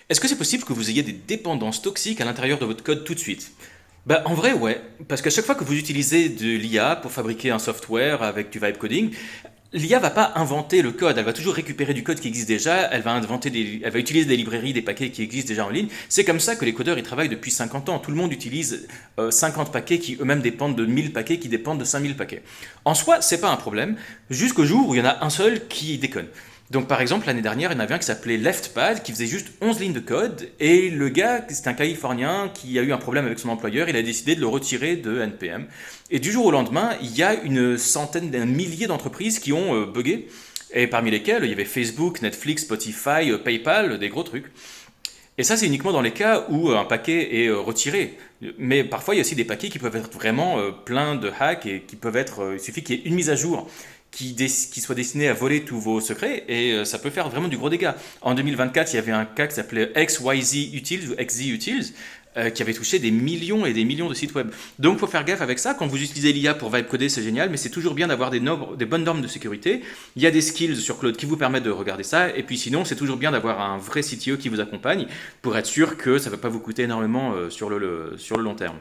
Est-ce que c'est possible que vous ayez des dépendances toxiques à l'intérieur de votre code tout de suite? Bah, en vrai, ouais. Parce qu'à chaque fois que vous utilisez de l'IA pour fabriquer un software avec du vibe coding, l'IA va pas inventer le code, elle va toujours récupérer du code qui existe déjà, elle va utiliser des librairies, des paquets qui existent déjà en ligne. C'est comme ça que les codeurs ils travaillent depuis 50 ans. Tout le monde utilise 50 paquets qui eux-mêmes dépendent de 1000 paquets qui dépendent de 5000 paquets. En soi, c'est pas un problème, jusqu'au jour où il y en a un seul qui déconne. Donc par exemple, l'année dernière, il y en avait un qui s'appelait LeftPad, qui faisait juste 11 lignes de code, et le gars, c'est un Californien qui a eu un problème avec son employeur, il a décidé de le retirer de NPM. Et du jour au lendemain, il y a une centaine, un millier d'entreprises qui ont buggé, et parmi lesquelles il y avait Facebook, Netflix, Spotify, PayPal, des gros trucs. Et ça, c'est uniquement dans les cas où un paquet est retiré. Mais parfois, il y a aussi des paquets qui peuvent être vraiment pleins de hacks et qui peuvent être. Il suffit qu'il y ait une mise à jour qui soit destinée à voler tous vos secrets et ça peut faire vraiment du gros dégât. En 2024, il y avait un cas qui s'appelait XYZ Utils ou XZ Utils qui avait touché des millions et des millions de sites web. Donc, il faut faire gaffe avec ça. Quand vous utilisez l'IA pour vibe coder, c'est génial, mais c'est toujours bien d'avoir des bonnes normes de sécurité. Il y a des skills sur Claude qui vous permettent de regarder ça. Et puis sinon, c'est toujours bien d'avoir un vrai CTO qui vous accompagne pour être sûr que ça ne va pas vous coûter énormément sur le long terme.